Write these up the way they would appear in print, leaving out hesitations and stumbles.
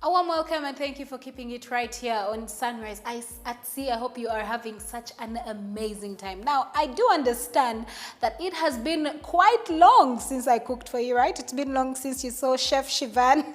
A warm welcome and thank you for keeping it right here on Sunrise at Sea. I hope you are having such an amazing time. Now, I do understand that it has been quite long since I cooked for you, right? It's been long since you saw Chef Shivan.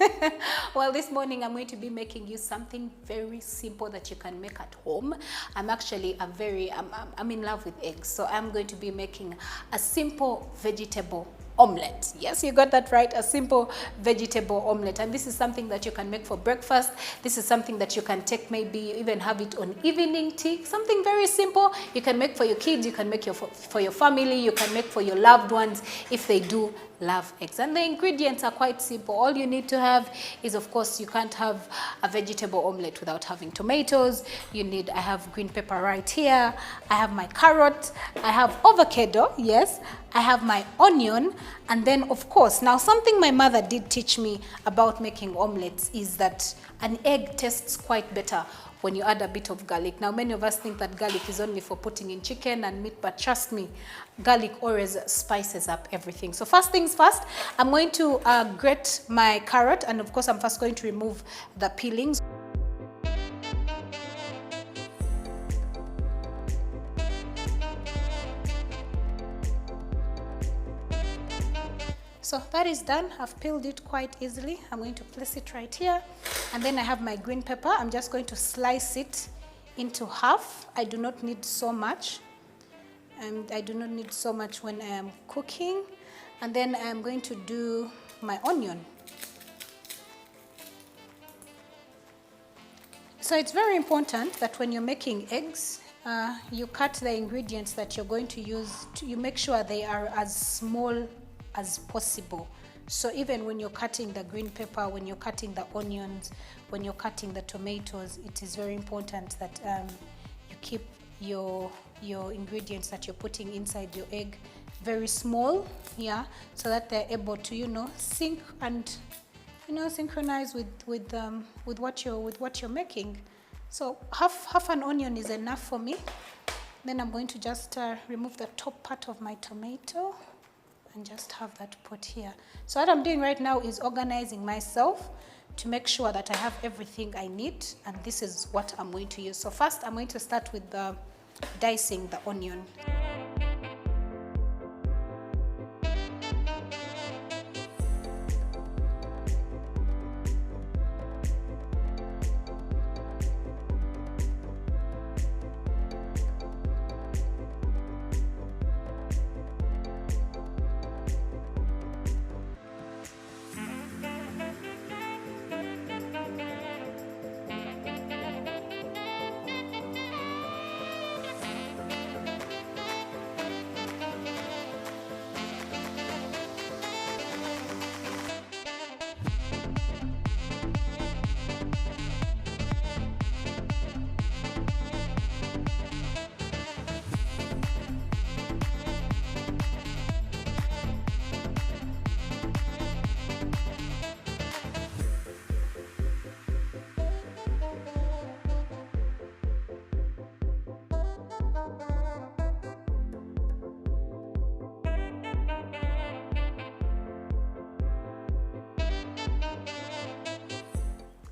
Well, this morning I'm going to be making you something very simple that you can make at home. I'm actually I'm in love with eggs, so I'm going to be making a simple vegetable omelette. Yes, you got that right, a simple vegetable omelette. And this is something that you can make for breakfast. This is something that you can take, maybe even have it on evening tea. Something very simple. You can make for your kids, you can make for your family, you can make for your loved ones if they do love eggs. And the ingredients are quite simple. All you need to have is, of course, you can't have a vegetable omelette without having tomatoes. I have green pepper right here. I have my carrot. I have avocado, yes. I have my onion. And then, of course, now something my mother did teach me about making omelettes is that an egg tastes quite better when you add a bit of garlic. Now, many of us think that garlic is only for putting in chicken and meat, but trust me, garlic always spices up everything. So first things first, I'm going to grate my carrot, and of course, I'm first going to remove the peelings. So that is done. I've peeled it quite easily. I'm going to place it right here. And then I have my green pepper. I'm just going to slice it into half. I do not need so much. And I do not need so much when I am cooking. And then I'm going to do my onion. So it's very important that when you're making eggs, you cut the ingredients that you're going to use. You make sure they are as small as possible. So even when you're cutting the green pepper, when you're cutting the onions, when you're cutting the tomatoes, it is very important that you keep your ingredients that you're putting inside your egg very small, yeah, so that they're able to sync and synchronize with what you're making. So half an onion is enough for me. Then I'm going to just remove the top part of my tomato and just have that put here. So what I'm doing right now is organizing myself to make sure that I have everything I need, and this is what I'm going to use. So first I'm going to start with dicing the onion.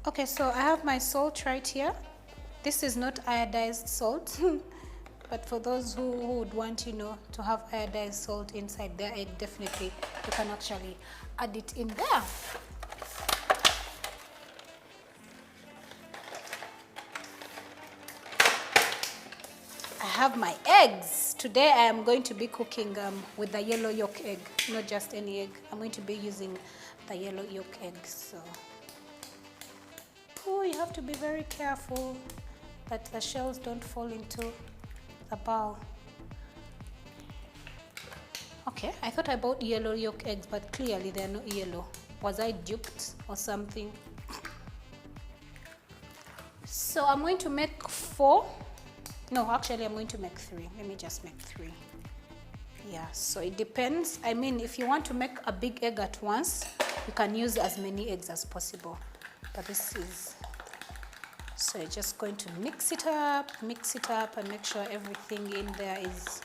Okay, so I have my salt right here. This is not iodized salt, but for those who would want, to have iodized salt inside their egg, definitely you can actually add it in there. I have my eggs. Today I am going to be cooking with the yellow yolk egg, not just any egg. I'm going to be using the yellow yolk egg, so. Oh, you have to be very careful that the shells don't fall into the bowl. Okay, I thought I bought yellow yolk eggs, but clearly they're not yellow. Was I duped or something? So I'm going to make 4. No, actually I'm going to make 3. Let me just make 3. Yeah, so it depends. I mean, if you want to make a big egg at once, you can use as many eggs as possible. But so you're just going to mix it up and make sure everything in there is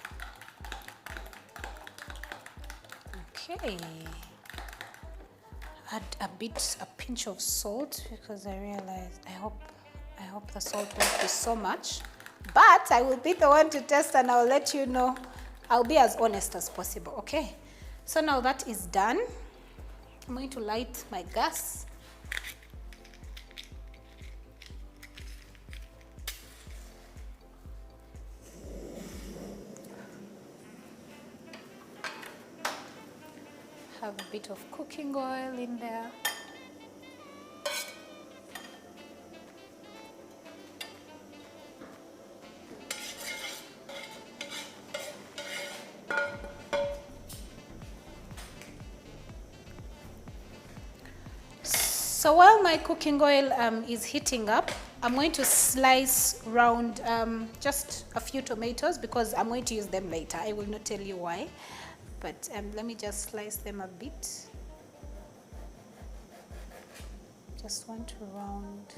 okay. add a pinch of salt, because I realized, I hope the salt won't be so much, but I will be the one to test and I'll let you know. I'll be as honest as possible, okay? So now that is done, I'm going to light my gas. Have a bit of cooking oil in there. So while my cooking oil is heating up, I'm going to slice round just a few tomatoes, because I'm going to use them later. I will not tell you why, but let me just slice them a bit. Just want to round.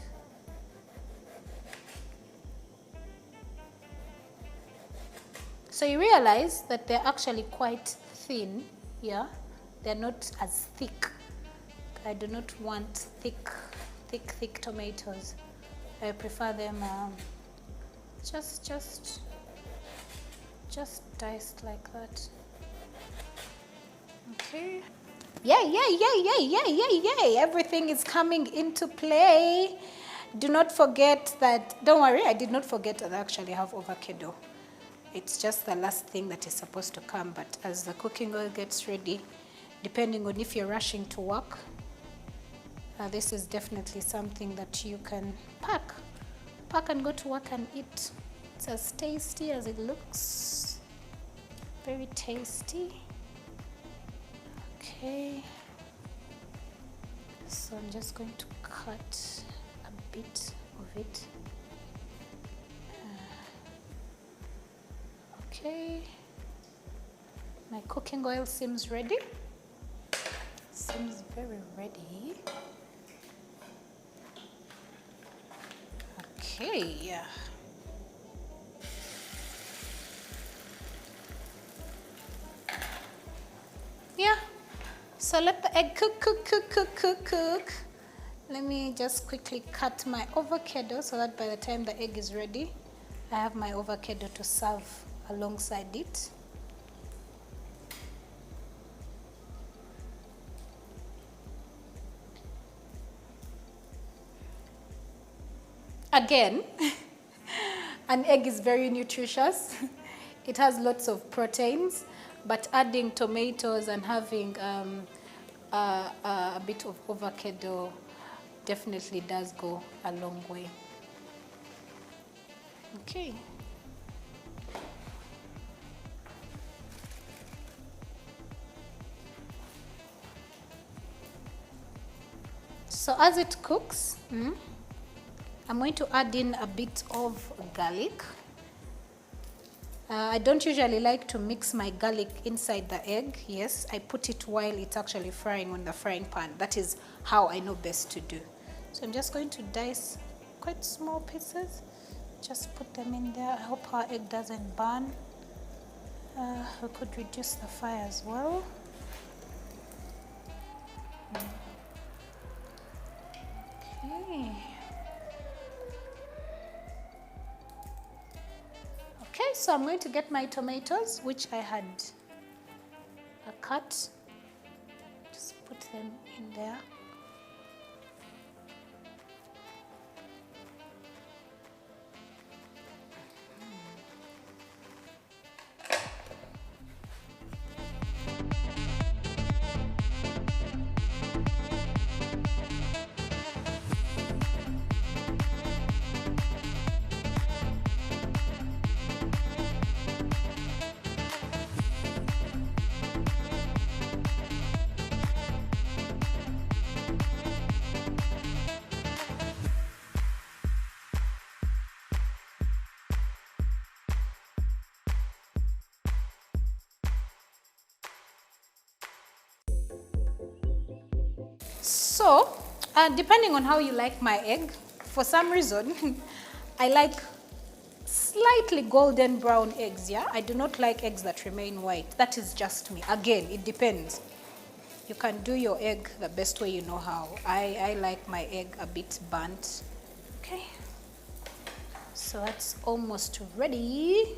So you realize that they're actually quite thin, yeah? They're not as thick. I do not want thick tomatoes. I prefer them just diced like that. Okay. Yay. Everything is coming into play. Do not forget that, don't worry, I did not forget that I actually have avocado. It's just the last thing that is supposed to come, but as the cooking oil gets ready, depending on if you're rushing to work, this is definitely something that you can pack and go to work and eat. It's as tasty as it looks. Very tasty. Okay. So I'm just going to cut a bit of it. Okay. My cooking oil seems ready. Seems very ready. Okay, yeah. Yeah. So let the egg cook. Let me just quickly cut my avocado so that by the time the egg is ready, I have my avocado to serve alongside it. Again, an egg is very nutritious. It has lots of proteins, but adding tomatoes and having a bit of avocado definitely does go a long way. Okay. So as it cooks, I'm going to add in a bit of garlic. I don't usually like to mix my garlic inside the egg. Yes, I put it while it's actually frying on the frying pan. That is how I know best to do. So I'm just going to dice quite small pieces. Just put them in there. I hope our egg doesn't burn. We could reduce the fire as well. Okay. Okay, so I'm going to get my tomatoes, which I had cut. Just put them in there. So, depending on how you like my egg, for some reason, I like slightly golden brown eggs, yeah? I do not like eggs that remain white. That is just me. Again, it depends. You can do your egg the best way you know how. I like my egg a bit burnt. Okay, so that's almost ready.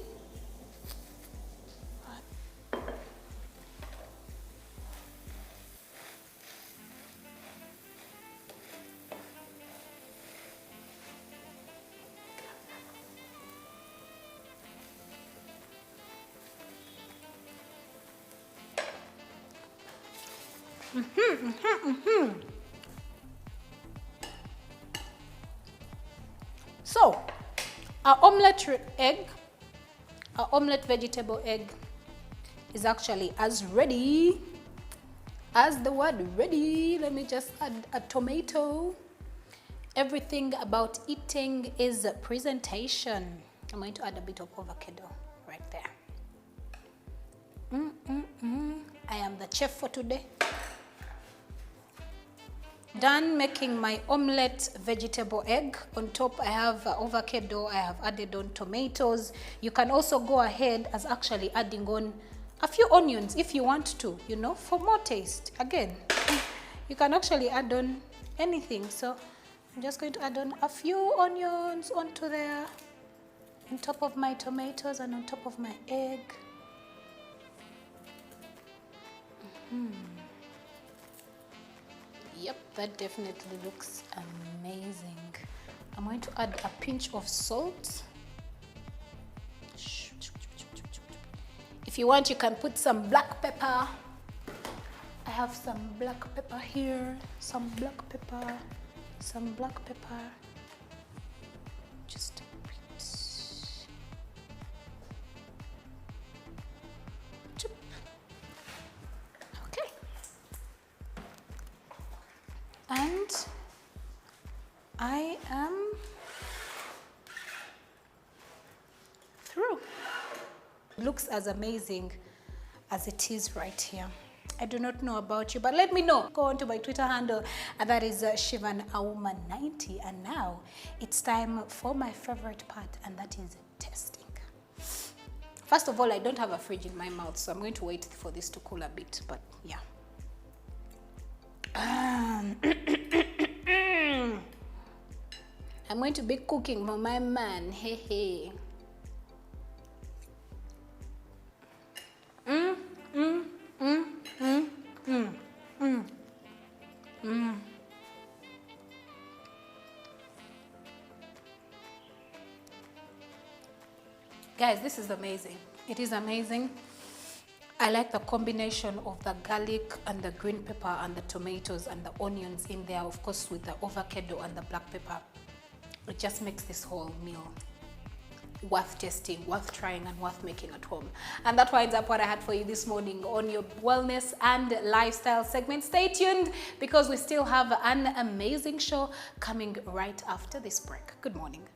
So, our omelette vegetable egg is actually as ready as the word ready. Let me just add a tomato. Everything about eating is presentation. I'm going to add a bit of avocado right there. I am the chef for today. Done making my omelette vegetable egg. On top I have avocado, I have added on tomatoes. You can also go ahead as actually adding on a few onions if you want to, you know, for more taste. Again, you can actually add on anything. So I'm just going to add on a few onions onto there, on top of my tomatoes and on top of my egg. Yep, that definitely looks amazing. I'm going to add a pinch of salt. If you want, you can put some black pepper. I have some black pepper here, some black pepper. Just a bit. Okay. And I am through. Looks as amazing as it is right here. I do not know about you, but let me know. Go on to my Twitter handle, and that is ShivanAuma90. And now it's time for my favorite part, and that is testing. First of all, I don't have a fridge in my mouth, so I'm going to wait for this to cool a bit, but yeah. I'm going to be cooking for my man. Hey, hey. Guys, this is amazing. It is amazing. I like the combination of the garlic and the green pepper and the tomatoes and the onions in there, of course, with the avocado and the black pepper. It just makes this whole meal worth tasting, worth trying, and worth making at home. And that winds up what I had for you this morning on your wellness and lifestyle segment. Stay tuned because we still have an amazing show coming right after this break. Good morning.